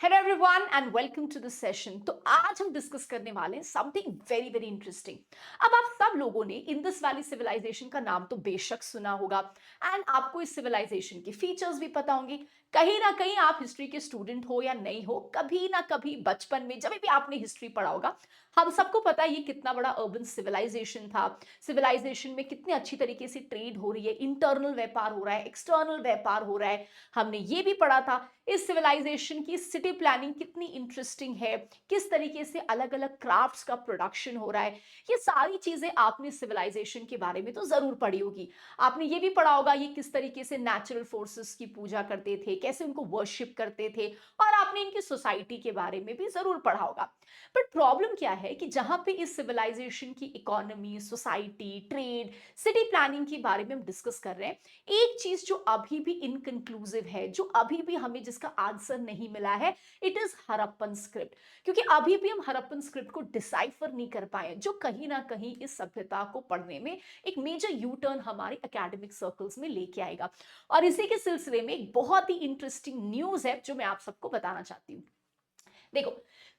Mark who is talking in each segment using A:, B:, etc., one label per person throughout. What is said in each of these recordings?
A: Hello everyone and welcome to this session. तो आज हम डिस्कस करने वाले हैं समथिंग वेरी वेरी इंटरेस्टिंग। अब आप सब लोगों ने इंडस वैली सिविलाइजेशन का नाम तो बेशक सुना होगा एंड आपको इस सिविलाइजेशन के फीचर्स भी पता होंगे। कहीं ना कहीं आप हिस्ट्री के स्टूडेंट हो या नहीं हो, कभी ना कभी बचपन में जब भी आपने हिस्ट्री पढ़ा होगा, हम सबको पता है ये कितना बड़ा अर्बन सिविलाइजेशन था। सिविलाइजेशन में कितनी अच्छी तरीके से ट्रेड हो रही है, इंटरनल व्यापार हो रहा है, एक्सटर्नल व्यापार हो रहा है। हमने ये भी पढ़ा था इस सिविलाइजेशन की सिटी प्लानिंग कितनी इंटरेस्टिंग है, किस तरीके से अलग अलग क्राफ्ट्स का प्रोडक्शन हो रहा है। ये सारी चीजें आपने सिविलाइजेशन के बारे में तो जरूर पढ़ी होगी। आपने ये भी पढ़ा होगा ये किस तरीके से नेचुरल फोर्सेस की पूजा करते थे, कैसे उनको वर्शिप करते थे, और आपने इनकी सोसाइटी के बारे में भी जरूर पढ़ा होगा। बट प्रॉब्लम क्या है कि जहां पे इस सिविलाइजेशन की economy, society, trade, city planning के बारे में हम डिस्कस कर रहे हैं, एक चीज जो अभी भी इनकंक्लूसिव है, जो अभी भी हमें जिसका आंसर नहीं मिला है, इट इज हड़प्पन स्क्रिप्ट। क्योंकि अभी भी हम हड़प्पन स्क्रिप्ट को डिसाइफर नहीं कर पाए, जो कहीं ना कहीं इस सभ्यता को पढ़ने में एक मेजर यू टर्न हमारे एकेडमिक सर्कल्स में लेके आएगा। और इसी के सिलसिले में एक बहुत ही इंटरेस्टिंग न्यूज है जो मैं आप सबको बताना चाहती हूँ। देखो,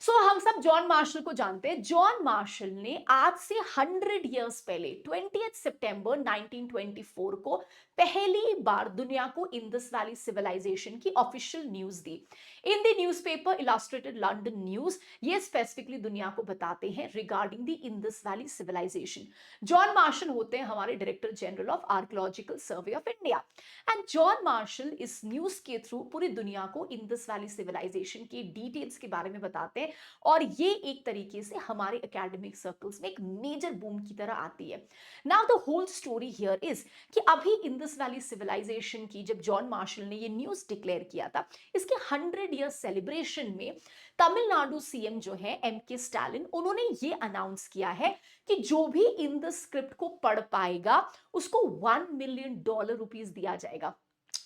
A: हम सब जॉन मार्शल को जानते हैं। जॉन मार्शल ने आज से 100 ईयर्स पहले 20 सितंबर 1924 को पहली बार दुनिया को इंडस वैली सिविलाइजेशन की ऑफिशियल न्यूज दी। In the newspaper Illustrated London News, ये स्पेसिफिकली दुनिया को बताते हैं regarding the Indus valley civilisation. John Marshall होते हैं हमारे director general of Archaeological Survey of India. And John Marshall इस न्यूज के थ्रू पूरी दुनिया को इंडस वैली सिविलाइजेशन की डिटेल्स के बारे में बताते हैं। और ये एक तरीके से हमारे एकेडमिक सर्कल्स में एक मेजर बूम की तरह आती है। Now the whole story here is कि अभी इंडस वैली सिविलाइजेशन की जब जॉन मार्शल ने ये न्यूज डिक्लेयर किया था, इसके 100 ईयर सेलिब्रेशन में तमिलनाडु सीएम जो है एम के स्टालिन, उन्होंने ये अनाउंस किया है कि जो भी इन द स्क्रिप्ट को पढ़ पाएगा उसको $1 मिलियन दिया जाएगा।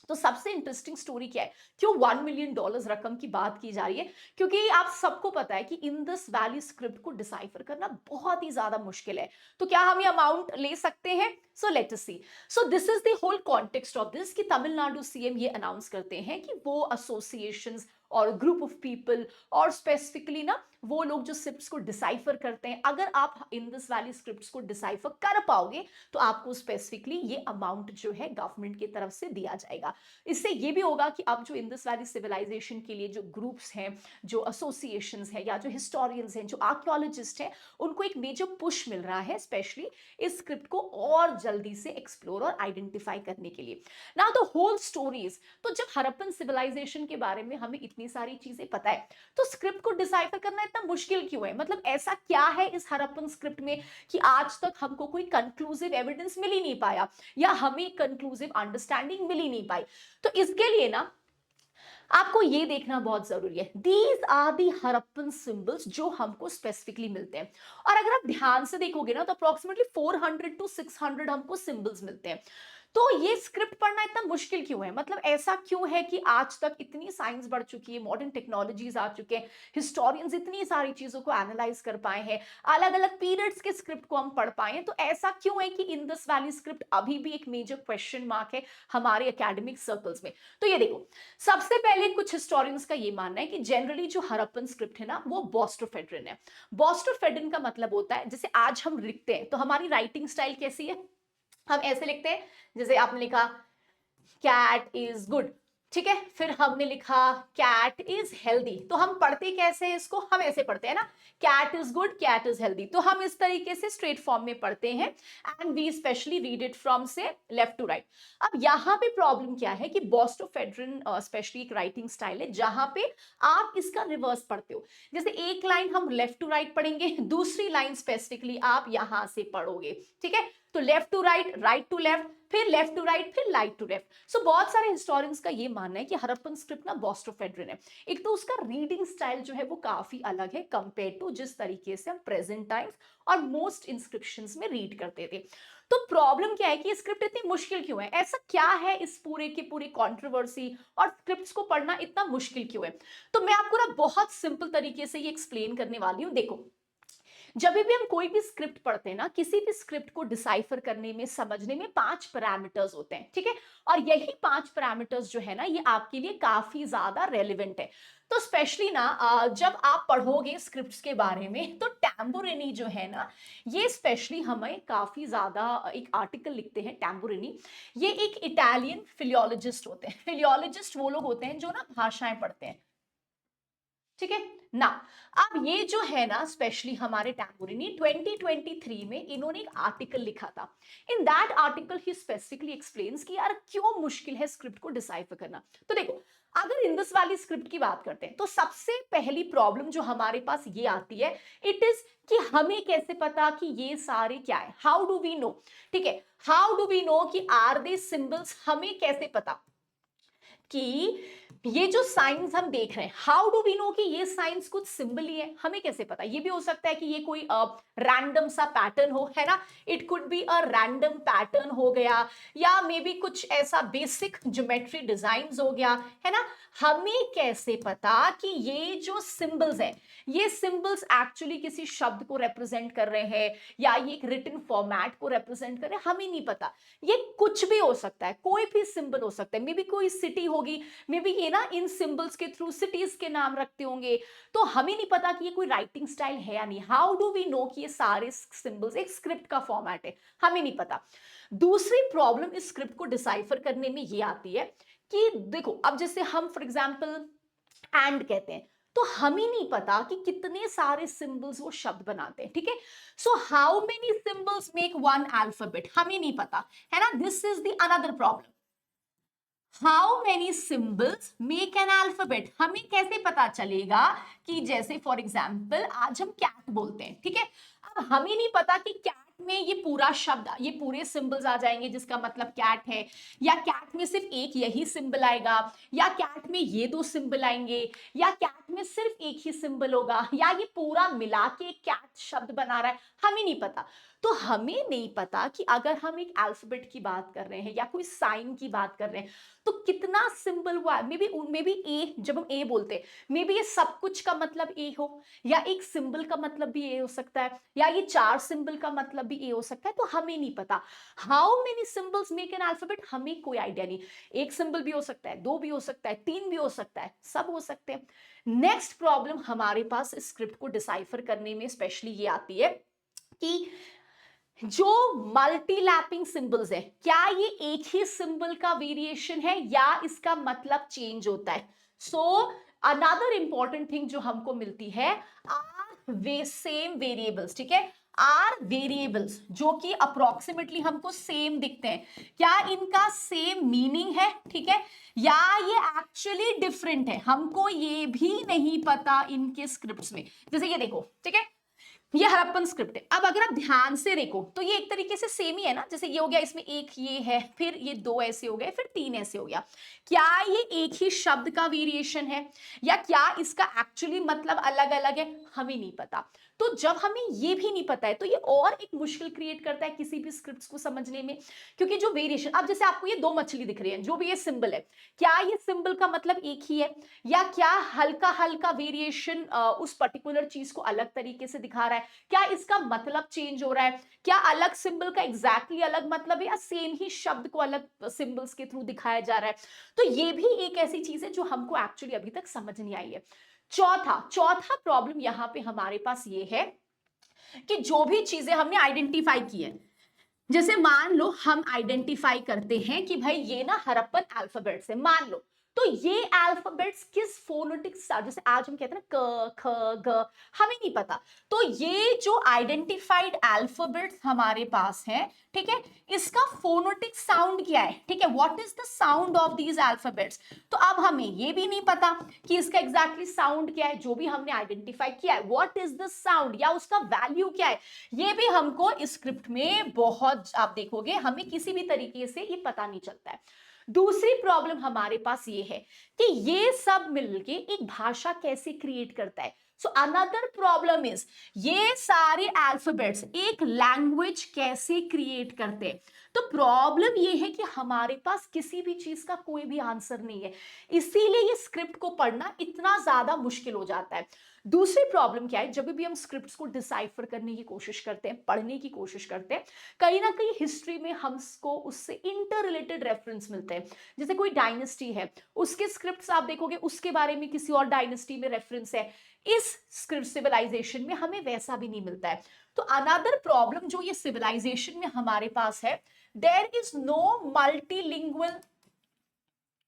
A: तो सबसे इंटरेस्टिंग स्टोरी क्या है, क्यों $1 मिलियन रकम की बात की जा रही है? क्योंकि आप सबको पता है कि इन दिस वैली स्क्रिप्ट को डिसाइफर करना बहुत ही ज्यादा मुश्किल है। तो क्या हम ये अमाउंट ले सकते हैं? So let us see. So this is the whole context of this कि तमिलनाडु सीएम ये अनाउंस करते हैं कि वो एसोसिएशंस और ग्रुप ऑफ पीपल और स्पेसिफिकली ना वो लोग जो स्क्रिप्ट्स को डिसाइफर करते हैं, अगर आप इन दिस वैली स्क्रिप्ट्स को डिसाइफर कर पाओगे तो आपको स्पेसिफिकली ये अमाउंट जो है गवर्नमेंट की तरफ से दिया जाएगा। इससे ये भी होगा कि अब जो इंडस वैली सिविलाइजेशन के लिए जो ग्रुप्स हैं, जो एसोसिएशंस हैं, या जो हिस्टोरियंस हैं, जो आर्कियोलॉजिस्ट हैं, उनको एक मेजर पुश मिल रहा है स्पेशली इस स्क्रिप्ट को और जल्दी से एक्सप्लोर और आइडेंटिफाई करने के लिए। नाउ द होल स्टोरीज, तो जब हड़प्पन सिविलाइजेशन के बारे में हमें इतनी सारी चीजें पता है, तो स्क्रिप्ट को डिसाइफर करना इतना मुश्किल क्यों है? मतलब ऐसा क्या है इस हड़प्पन स्क्रिप्ट में कि आज तक हमको कोई कंक्लूसिव एविडेंस मिल ही नहीं पाया, या हमें कंक्लूसिव अंडरस्टैंडिंग मिल ही नहीं पाई? तो इसके लिए ना आपको ये देखना बहुत जरूरी है, these are the Harappan symbols जो हमको स्पेसिफिकली मिलते हैं। और अगर आप ध्यान से देखोगे ना तो अप्रोक्सीमेटली 400 to 600 हमको सिंबल्स मिलते हैं। तो ये स्क्रिप्ट पढ़ना इतना मुश्किल क्यों है? मतलब ऐसा क्यों है कि आज तक इतनी साइंस बढ़ चुकी है, मॉडर्न टेक्नोलॉजीज आ चुके हैं, हिस्टोरियंस इतनी सारी चीजों को एनालाइज कर पाए हैं, अलग अलग पीरियड्स के स्क्रिप्ट को हम पढ़ पाए हैं, तो ऐसा क्यों है कि इंडस वैली स्क्रिप्ट अभी भी एक मेजर क्वेश्चन मार्क है हमारे एकेडमिक सर्कल्स में? तो ये देखो, सबसे पहले कुछ हिस्टोरियंस का ये मानना है कि जनरली जो हड़प्पन स्क्रिप्ट है ना वो बॉस्ट्रोफेड्रिन है। बॉस्ट्रोफेड्रिन का मतलब होता है, जैसे आज हम लिखते हैं तो हमारी राइटिंग स्टाइल कैसी है, हम ऐसे लिखते हैं, जैसे आपने लिखा कैट इज गुड, ठीक है, फिर हमने लिखा कैट इज हेल्दी, तो हम पढ़ते कैसे हैं इसको? हम ऐसे पढ़ते हैं ना, cat is good, cat is healthy, तो हम इस तरीके से स्ट्रेट फॉर्म में पढ़ते हैं and we specially read it from से लेफ्ट टू राइट। अब यहाँ पे प्रॉब्लम क्या है कि बॉस्टोफेड्रिन स्पेशली एक राइटिंग स्टाइल है जहां पे आप इसका रिवर्स पढ़ते हो। जैसे एक लाइन हम लेफ्ट टू राइट पढ़ेंगे, दूसरी लाइन स्पेसिफिकली आप यहां से पढ़ोगे, ठीक है? तो left to right, right to left, फिर लेफ्ट टू राइट, फिर राइट टू लेफ्ट। सो बहुत सारे हिस्टोरियंस का ये मानना है कि हड़प्पन स्क्रिप्ट ना बॉस्टोफेड्रिन है। एक तो उसका रीडिंग स्टाइल जो है वो काफी अलग है कंपेयर टू जिस तरीके से हम प्रेजेंट टाइम्स और मोस्ट इंस्क्रिप्शंस में रीड करते थे। तो प्रॉब्लम क्या है कि स्क्रिप्ट इतनी मुश्किल क्यों है? ऐसा क्या है इस पूरे के पूरे कंट्रोवर्सी और स्क्रिप्ट्स को पढ़ना इतना मुश्किल क्यों है? तो मैं आपको ना बहुत सिंपल तरीके से ये एक्सप्लेन करने वाली हूँ। देखो, जब भी हम कोई भी स्क्रिप्ट पढ़ते हैं ना, किसी भी स्क्रिप्ट को डिसाइफर करने में, समझने में 5 पैरामीटर्स होते हैं, ठीक है? और यही 5 पैरामीटर्स जो है ना, ये आपके लिए काफी ज्यादा रेलिवेंट है। तो स्पेशली ना जब आप पढ़ोगे स्क्रिप्ट्स के बारे में, तो टैम्बोरिनी जो है ना, ये स्पेशली हमें काफी ज्यादा एक आर्टिकल लिखते हैं टैम्बोरिनी। ये एक इटालियन फिलियोलॉजिस्ट होते हैं। फिलियोलॉजिस्ट वो लोग होते हैं जो ना भाषाएं पढ़ते हैं, ठीक है ना। अब ये जो है ना, स्पेशली हमारे टैम्बोरिनी 2023 में इन्होंने एक आर्टिकल लिखा था। In that article he specifically explains कि यार क्यों मुश्किल है स्क्रिप्ट को डिसाइफर करना। तो देखो, अगर इंदस वाली स्क्रिप्ट की बात करते हैं, तो सबसे पहली प्रॉब्लम जो हमारे पास ये आती है, इट इज कि हमें कैसे पता कि ये सारे क्या है, हाउ डू वी नो, ठीक है, हाउ डू वी नो कि आर दे सिंबल्स, हमें कैसे पता कि ये जो साइंस हम देख रहे हैं, हाउ डू वी नो कि ये साइंस कुछ सिंबल ही है, हमें कैसे पता। ये भी हो सकता है कि ये कोई रैंडम सा पैटर्न हो, है ना, it could be a random pattern हो गया, या मे बी कुछ ऐसा बेसिक ज्योमेट्री डिजाइंस हो गया, है ना। हमें कैसे पता कि ये जो सिंबल्स है, ये सिंबल्स एक्चुअली किसी शब्द को रिप्रेजेंट कर रहे हैं, या ये एक रिटन फॉर्मेट को रिप्रेजेंट कर रहे हैं, हमें नहीं पता। ये कुछ भी हो सकता है, कोई भी सिंबल हो सकता है, मे बी कोई सिटी होगी, मे बी ये ना इन सिंबल्स के थ्रू सिटीज के नाम रखते होंगे। तो हमें नहीं पता कि ये कोई राइटिंग स्टाइल है या नहीं। हाउ डू वी नो कि ये सारे सिंबल्स एक स्क्रिप्ट का फॉर्मेट है, हमें नहीं पता। दूसरी प्रॉब्लम इस स्क्रिप्ट को डिसाइफर करने में ये आती है कि देखो, अब जैसे हम फॉर एग्जाम्पल एंड कहते हैं, तो हमें नहीं पता कि कितने सारे सिंबल्स वो शब्द बनाते हैं, ठीक है। So how many symbols make one alphabet, हमें नहीं पता, है ना। This is the another problem. How many symbols make an alphabet, हमें कैसे पता चलेगा कि जैसे फॉर एग्जाम्पल आज हम कैट बोलते हैं, ठीक है। अब हमें नहीं पता कि कैट में ये पूरा शब्द, ये पूरे सिंबल्स आ जाएंगे जिसका मतलब कैट है, या कैट में सिर्फ एक यही सिंबल आएगा, या कैट में ये दो सिंबल आएंगे, या कैट में सिर्फ एक ही सिंबल होगा, या ये पूरा मिला के कैट शब्द बना रहा है, हमें नहीं पता। तो हमें नहीं पता कि अगर हम एक अल्फाबेट की बात कर रहे हैं या कोई साइन की बात कर रहे हैं, तो कितना सिंबल हुआ है। मे बी ए, जब हम ए बोलते हैं, मे बी ये सब कुछ का मतलब ए हो, या एक सिंबल का मतलब भी ए हो सकता है, या ये 4 सिंबल का मतलब भी ए हो सकता है। तो हमें नहीं पता how many symbols make an alphabet, हमें कोई आइडिया नहीं। एक सिंबल भी हो सकता है, 2 भी हो सकता है, 3 भी हो सकता है, सब हो सकते हैं। नेक्स्ट प्रॉब्लम हमारे पास स्क्रिप्ट को डिसाइफर करने में स्पेशली ये आती है कि जो मल्टीलैपिंग सिंबल्स है, क्या ये एक ही सिंबल का वेरिएशन है या इसका मतलब चेंज होता है। सो अनदर इंपॉर्टेंट थिंग जो हमको मिलती है, आर वे सेम वेरिएबल्स, ठीक है, आर वेरिएबल्स जो कि अप्रोक्सीमेटली हमको सेम दिखते हैं, क्या इनका सेम मीनिंग है, ठीक है, या ये एक्चुअली डिफरेंट है, हमको ये भी नहीं पता इनके स्क्रिप्ट्स में। जैसे ये देखो, ठीक है, ये हड़प्पन स्क्रिप्ट है। अब अगर आप ध्यान से देखो, तो ये एक तरीके से सेम ही है ना। जैसे ये हो गया, इसमें एक ये है, फिर ये 2 ऐसे हो गए, फिर 3 ऐसे हो गया। क्या ये एक ही शब्द का वेरिएशन है, या क्या इसका एक्चुअली मतलब अलग अलग है, हमें नहीं पता। तो जब हमें ये भी नहीं पता है, तो ये और एक मुश्किल क्रिएट करता है किसी भी स्क्रिप्ट्स को समझने में। क्योंकि जो वेरिएशन, अब जैसे आपको ये 2 मछली दिख रही है, जो भी ये सिंबल है, क्या ये सिंबल का मतलब एक ही है, या क्या हल्का हल्का वेरिएशन उस पर्टिकुलर चीज को अलग तरीके से दिखा रहा है, क्या इसका मतलब चेंज हो रहा है, क्या अलग सिंबल का एग्जैक्टली अलग मतलब है, या सेम ही शब्द को अलग सिंबल्स के थ्रू दिखाया जा रहा है। तो ये भी एक ऐसी चीज है जो हमको एक्चुअली अभी तक समझ नहीं आई है। चौथा चौथा प्रॉब्लम यहां पे हमारे पास ये है कि जो भी चीजें हमने आइडेंटिफाई की है, जैसे मान लो हम आइडेंटिफाई करते हैं कि भाई ये ना हड़प्पन अल्फाबेट्स है, मान लो, तो ये अल्फाबेट्स किस फोनेटिक स्टार, जैसे आज हम कहते हैं ना क ख ग, हमें नहीं पता। तो ये जो आइडेंटिफाइड अल्फाबेट्स हमारे पास हैं, ठीक है, इसका फोनेटिक साउंड क्या है, ठीक है, what is the sound of these alphabets. तो अब हमें ये भी नहीं पता कि इसका एग्जैक्टली साउंड क्या है, जो भी हमने आइडेंटिफाई किया है, व्हाट इज द साउंड, या उसका वैल्यू क्या है, ये भी हमको इस स्क्रिप्ट में बहुत, आप देखोगे हमें किसी भी तरीके से ये पता नहीं चलता है। दूसरी प्रॉब्लम हमारे पास ये है कि ये सब मिलके एक भाषा कैसे क्रिएट करता है। सो अनदर प्रॉब्लम इज, ये सारे अल्फाबेट्स एक लैंग्वेज कैसे क्रिएट करते हैं। तो प्रॉब्लम ये है कि हमारे पास किसी भी चीज का कोई भी आंसर नहीं है, इसीलिए ये स्क्रिप्ट को पढ़ना इतना ज्यादा मुश्किल हो जाता है। दूसरी प्रॉब्लम क्या है, जब भी हम स्क्रिप्ट्स को डिसाइफर करने की कोशिश करते हैं, पढ़ने की कोशिश करते हैं, कहीं ना कहीं हिस्ट्री में हमको उससे इंटर रिलेटेड रेफरेंस मिलते हैं। जैसे कोई डायनेस्टी है, उसके स्क्रिप्ट्स आप देखोगे, उसके बारे में किसी और डायनेस्टी में रेफरेंस है, इस स्क्रिप्ट सिविलाइजेशन में हमें वैसा भी नहीं मिलता है। तो अनदर प्रॉब्लम जो ये सिविलाइजेशन में हमारे पास है, there is no multilingual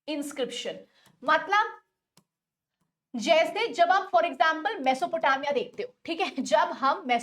A: inscription. मतलब जैसे जब आप फॉर एग्जाम्पल मेसोपोटामिया देखते हो, ठीक है, जब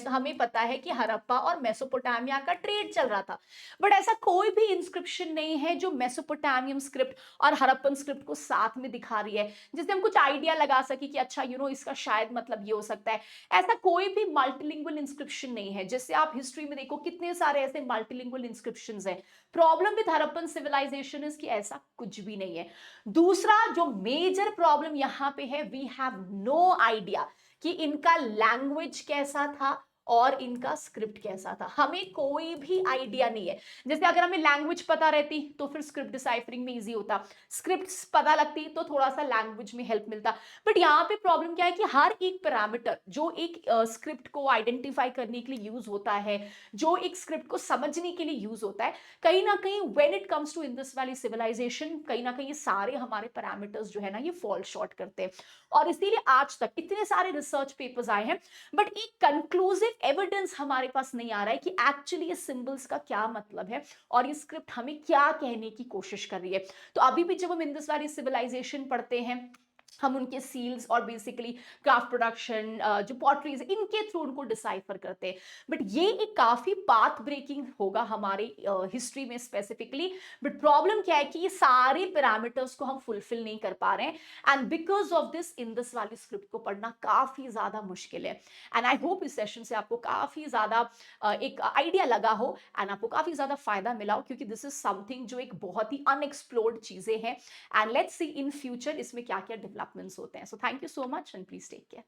A: हमें पता है कि हड़प्पा और मेसोपोटामिया का ट्रेड चल रहा था, बट ऐसा कोई भी इंस्क्रिप्शन नहीं है जो मेसोपोटामियम स्क्रिप्ट और हड़प्पन स्क्रिप्ट को साथ में दिखा रही है, जिससे हम कुछ आइडिया लगा सके कि अच्छा इसका शायद मतलब ये हो सकता है। ऐसा कोई भी मल्टीलिंगुअल इंस्क्रिप्शन नहीं है। जैसे आप हिस्ट्री में देखो, कितने सारे ऐसे मल्टीलिंगुअल इंस्क्रिप्शन है। Problem with Harappan civilisation is कि ऐसा कुछ भी नहीं है। दूसरा जो मेजर प्रॉब्लम यहां पे है, वी हैव नो आइडिया कि इनका लैंग्वेज कैसा था और इनका स्क्रिप्ट कैसा था। हमें कोई भी आइडिया नहीं है। जैसे अगर हमें लैंग्वेज पता रहती तो फिर स्क्रिप्ट डिसाइफरिंग में इजी होता, स्क्रिप्ट्स पता लगती तो थोड़ा सा लैंग्वेज में हेल्प मिलता। बट यहाँ पे प्रॉब्लम क्या है कि हर एक पैरामीटर जो एक स्क्रिप्ट को आइडेंटिफाई करने के लिए यूज होता है, जो एक स्क्रिप्ट को समझने के लिए यूज होता है, कहीं ना कहीं when it comes to Indus valley civilisation, कहीं ना कहीं ये सारे हमारे पैरामीटर्स जो है ना, ये फॉल शॉर्ट करते हैं। और इसीलिए आज तक इतने सारे रिसर्च पेपर्स आए हैं, बट एक कंक्लूसिव एविडेंस हमारे पास नहीं आ रहा है कि एक्चुअली ये सिंबल्स का क्या मतलब है और ये स्क्रिप्ट हमें क्या कहने की कोशिश कर रही है। तो अभी भी जब हम इंडस वैली सिविलाइजेशन पढ़ते हैं, हम उनके सील्स और बेसिकली क्राफ्ट प्रोडक्शन, जो पॉटरीज, इनके थ्रू उनको डिसाइफर करते हैं। बट ये एक काफी पाथ ब्रेकिंग होगा हमारे हिस्ट्री में स्पेसिफिकली। बट प्रॉब्लम क्या है कि ये सारे पैरामीटर्स को हम फुलफिल नहीं कर पा रहे हैं, and because of this Indus valley script को पढ़ना काफी ज्यादा मुश्किल है। एंड आई होप इस सेशन से आपको काफी ज्यादा एक आइडिया लगा हो एंड आपको काफी ज्यादा फायदा मिला हो, क्योंकि दिस इज समथिंग जो एक बहुत ही अनएक्सप्लोर्ड चीजें हैं, and let's see in future इसमें क्या क्या डेवलपमेंट्स होते हैं। So thank you so much and please take care.